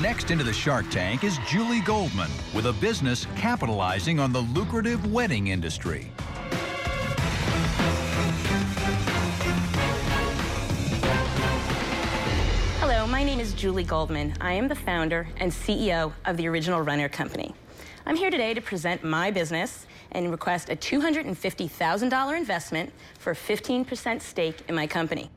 Next into the Shark Tank is Julie Goldman with a business capitalizing on the lucrative wedding industry. Hello, my name is Julie Goldman. I am the founder and CEO of the Original Runner Company. I'm here today to present my business and request a $250,000 investment for a 15% stake in my company.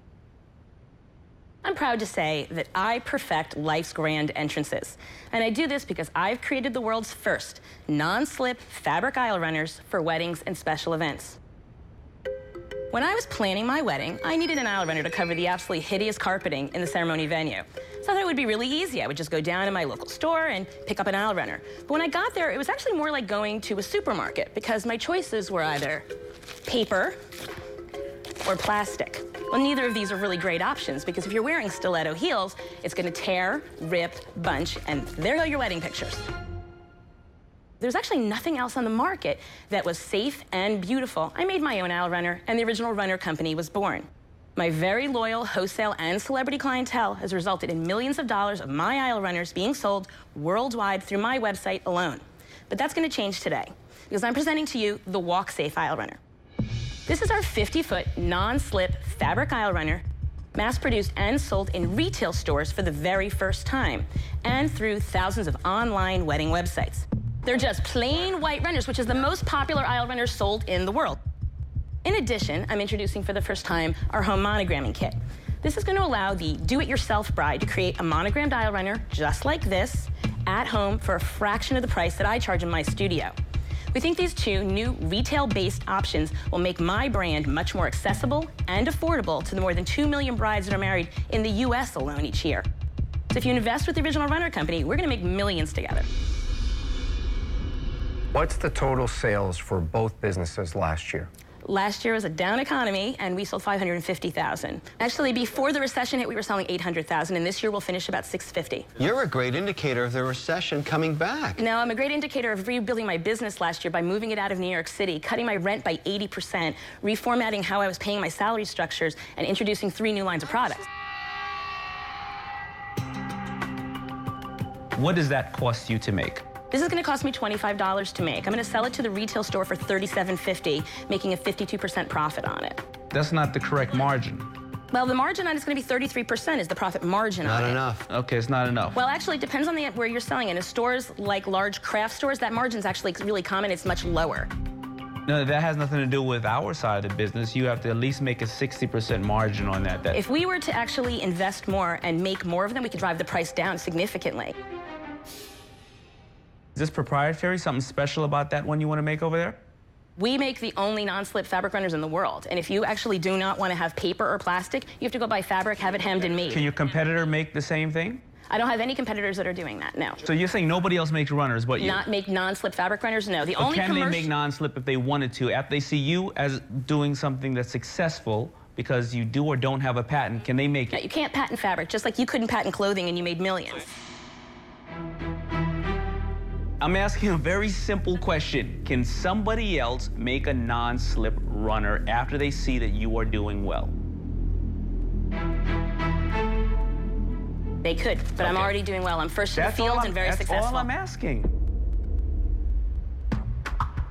I'm proud to say that I perfect life's grand entrances. And I do this because I've created the world's first non-slip fabric aisle runners for weddings and special events. When I was planning my wedding, I needed an aisle runner to cover the absolutely hideous carpeting in the ceremony venue. So I thought it would be really easy. I would just go down to my local store and pick up an aisle runner. But when I got there, it was actually more like going to a supermarket because my choices were either paper or plastic. Well, neither of these are really great options because if you're wearing stiletto heels, it's going to tear, rip, bunch, and there go your wedding pictures. There's actually nothing else on the market that was safe and beautiful. I made my own aisle runner, and the Original Runner Company was born. My very loyal wholesale and celebrity clientele has resulted in millions of dollars of my aisle runners being sold worldwide through my website alone. But that's going to change today because I'm presenting to you the Walk Safe Aisle Runner. This is our 50-foot non-slip fabric aisle runner, mass-produced and sold in retail stores for the very first time, and through thousands of online wedding websites. They're just plain white runners, which is the most popular aisle runner sold in the world. In addition, I'm introducing for the first time our home monogramming kit. This is going to allow the do-it-yourself bride to create a monogrammed aisle runner just like this at home for a fraction of the price that I charge in my studio. We think these two new retail-based options will make my brand much more accessible and affordable to the more than 2 million brides that are married in the U.S. alone each year. So if you invest with the Original Runner Company, we're going to make millions together. What's the total sales for both businesses last year? Last year was a down economy, and we sold $550,000. Actually, before the recession hit, we were selling $800,000, and this year we'll finish about $650,000. You're a great indicator of the recession coming back. No, I'm a great indicator of rebuilding my business last year by moving it out of New York City, cutting my rent by 80%, reformatting how I was paying my salary structures, and introducing 3 new lines of products. What does that cost you to make? This is going to cost me $25 to make. I'm going to sell it to the retail store for $37.50, making a 52% profit on it. That's not the correct margin. Well, the margin on it's going to be 33% is the profit margin on it. Not enough. Okay, it's not enough. Well, actually, it depends on where you're selling it. In stores like large craft stores, that margin's actually really common. It's much lower. No, that has nothing to do with our side of the business. You have to at least make a 60% margin on that. If we were to actually invest more and make more of them, we could drive the price down significantly. Is this proprietary, something special about that one you want to make over there? We make the only non-slip fabric runners in the world. And if you actually do not want to have paper or plastic, you have to go buy fabric, have it hemmed and made. Can your competitor make the same thing? I don't have any competitors that are doing that, no. So you're saying nobody else makes runners but you? Not make non-slip fabric runners, no. The only can they make non-slip if they wanted to? After they see you as doing something that's successful, because you do or don't have a patent, can they make it? No, you can't patent fabric, just like you couldn't patent clothing and you made millions. I'm asking a very simple question. Can somebody else make a non-slip runner after they see that you are doing well? They could, but okay. I'm already doing well. I'm first in the field and very successful. That's all I'm asking.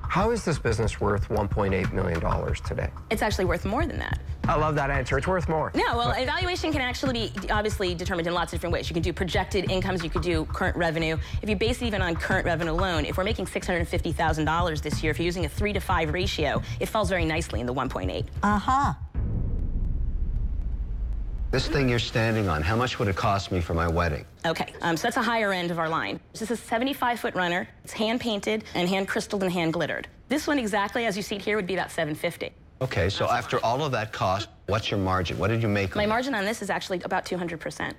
How is this business worth $1.8 million today? It's actually worth more than that. I love that answer. It's worth more. No, well, evaluation can actually be obviously determined in lots of different ways. You can do projected incomes, you could do current revenue. If you base it even on current revenue alone, if we're making $650,000 this year, if you're using a 3-to-5 ratio, it falls very nicely in the 1.8. Uh-huh. This thing you're standing on, how much would it cost me for my wedding? Okay, so that's a higher end of our line. This is a 75-foot runner. It's hand-painted and hand-crystalled and hand-glittered. This one exactly, as you see it here, would be about $750. Okay, so after all of that cost, what's your margin? What did you make on it? My margin on this is actually about 200%.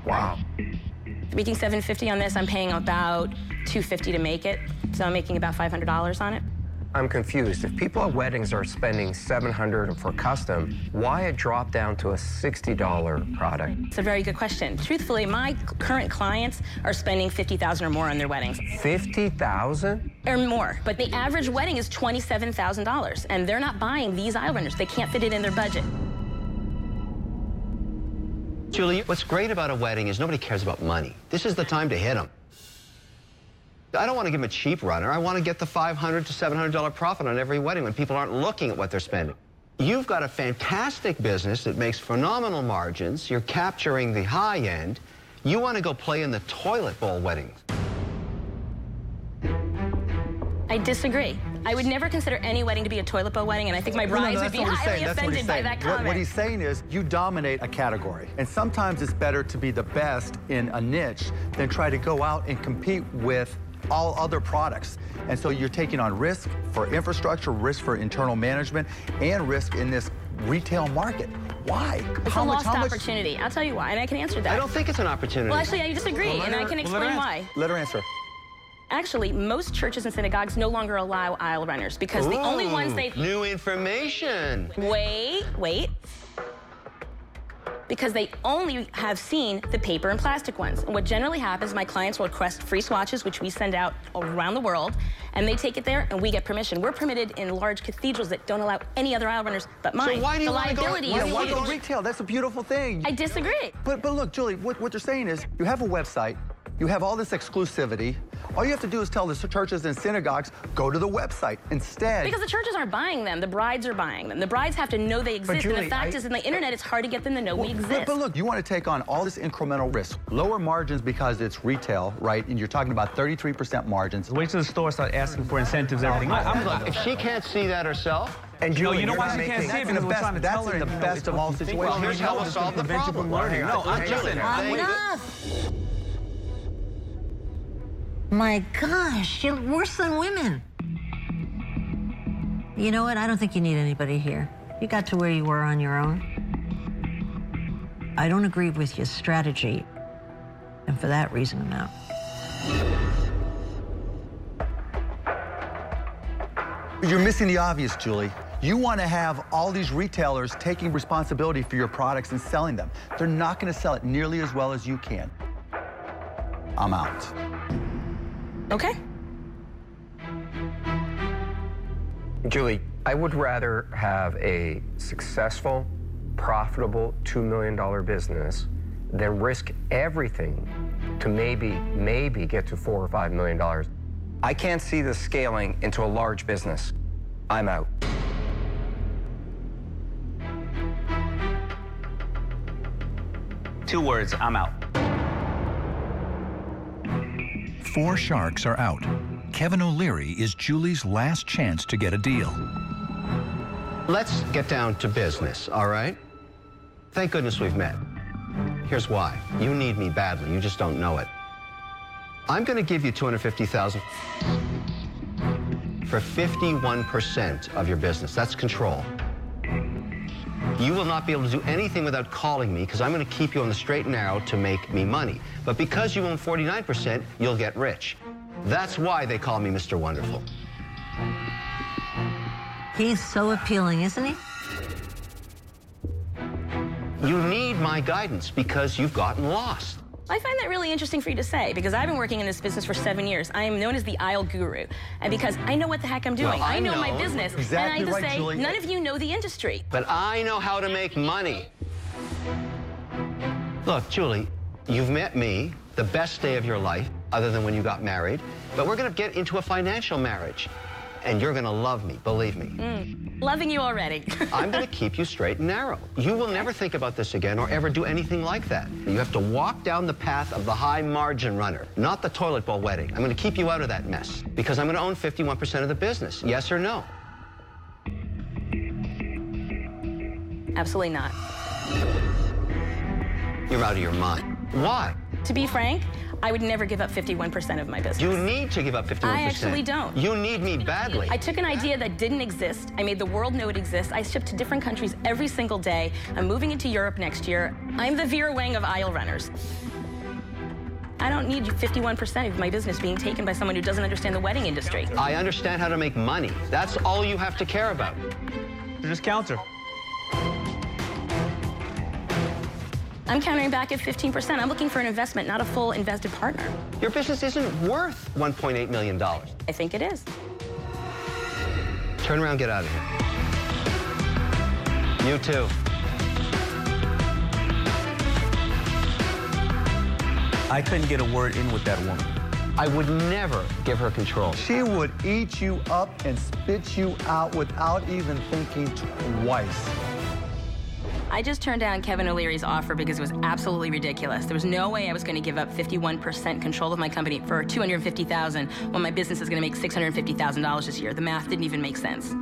Wow. Making $750 on this, I'm paying about $250 to make it, so I'm making about $500 on it. I'm confused. If people at weddings are spending $700 for custom, why it dropped down to a $60 product? It's a very good question. Truthfully, my current clients are spending $50,000 or more on their weddings. $50,000? Or more. But the average wedding is $27,000, and they're not buying these aisle runners. They can't fit it in their budget. Julie, what's great about a wedding is nobody cares about money. This is the time to hit them. I don't want to give them a cheap runner. I want to get the $500 to $700 profit on every wedding when people aren't looking at what they're spending. You've got a fantastic business that makes phenomenal margins. You're capturing the high end. You want to go play in the toilet bowl weddings. I disagree. I would never consider any wedding to be a toilet bowl wedding, and I think my brides would be highly offended by that comment. What he's saying is you dominate a category, and sometimes it's better to be the best in a niche than try to go out and compete with all other products. And so you're taking on risk for infrastructure, risk for internal management, and risk in this retail market. Why? It's a lost opportunity. I'll tell you why, and I can answer that. I don't think it's an opportunity. Well, actually, I disagree, and I can explain why. Let her answer. Actually, most churches and synagogues no longer allow aisle runners because the only ones they... New information. Wait. Because they only have seen the paper and plastic ones. And what generally happens, my clients will request free swatches, which we send out around the world, and they take it there, and we get permission. We're permitted in large cathedrals that don't allow any other aisle runners but mine. So why do you the want liability to go, is Why huge. go retail? That's a beautiful thing. I disagree. But look, Julie, what they're saying is you have a website, you have all this exclusivity. All you have to do is tell the churches and synagogues, go to the website instead. Because the churches aren't buying them, the brides are buying them. The brides have to know they exist, Julie, and the fact is, in the internet, it's hard to get them to know we exist. But look, you want to take on all this incremental risk, lower margins because it's retail, right? And you're talking about 33% margins. Wait till the store start asking for incentives, everything. Look, if she can't see that herself, And Julie, you know why she can't see it? Because we're trying to tell her. That's in the best of all situations. well, here's how we'll solve the problem. No, I'm Julie, Enough! My gosh, you're worse than women. You know what? I don't think you need anybody here. You got to where you were on your own. I don't agree with your strategy, and for that reason, I'm out. You're missing the obvious, Julie. You want to have all these retailers taking responsibility for your products and selling them. They're not going to sell it nearly as well as you can. I'm out. Okay. Julie, I would rather have a successful, profitable $2 million business than risk everything to maybe get to $4 or $5 million. I can't see this scaling into a large business. I'm out. Two words, I'm out. 4 sharks are out. Kevin O'Leary is Julie's last chance to get a deal. let's get down to business, all right? Thank goodness we've met. Here's why. You need me badly. You just don't know it. I'm going to give you $250,000 for 51% of your business. That's control. You will not be able to do anything without calling me because I'm going to keep you on the straight and narrow to make me money. But because you own 49%, you'll get rich. That's why they call me Mr. Wonderful. He's so appealing, isn't he? You need my guidance because you've gotten lost. I find that really interesting for you to say, because I've been working in this business for 7 years. I am known as the aisle guru. And because I know what the heck I'm doing. Well, I know my know. business. Exactly and I right, just say, Julie. none of you know the industry. But I know how to make money. Look, Julie, you've met me, the best day of your life, other than when you got married. But we're going to get into a financial marriage. And you're going to love me, believe me. Loving you already. I'm going to keep you straight and narrow. You will never think about this again or ever do anything like that. You have to walk down the path of the high margin runner, not the toilet bowl wedding. I'm going to keep you out of that mess because I'm going to own 51% of the business. Yes or no? Absolutely not. You're out of your mind. Why? To be frank, I would never give up 51% of my business. You need to give up 51%. I actually don't. You need me badly. I took an idea that didn't exist. I made the world know it exists. I ship to different countries every single day. I'm moving into Europe next year. I'm the Vera Wang of aisle runners. I don't need 51% of my business being taken by someone who doesn't understand the wedding industry. I understand how to make money. That's all you have to care about. Just counter. I'm countering back at 15%. I'm looking for an investment, not a full invested partner. Your business isn't worth $1.8 million. I think it is. Turn around, get out of here. You too. I couldn't get a word in with that woman. I would never give her control. She would eat you up and spit you out without even thinking twice. I just turned down Kevin O'Leary's offer because it was absolutely ridiculous. There was no way I was going to give up 51% control of my company for $250,000 when my business is going to make $650,000 this year. The math didn't even make sense.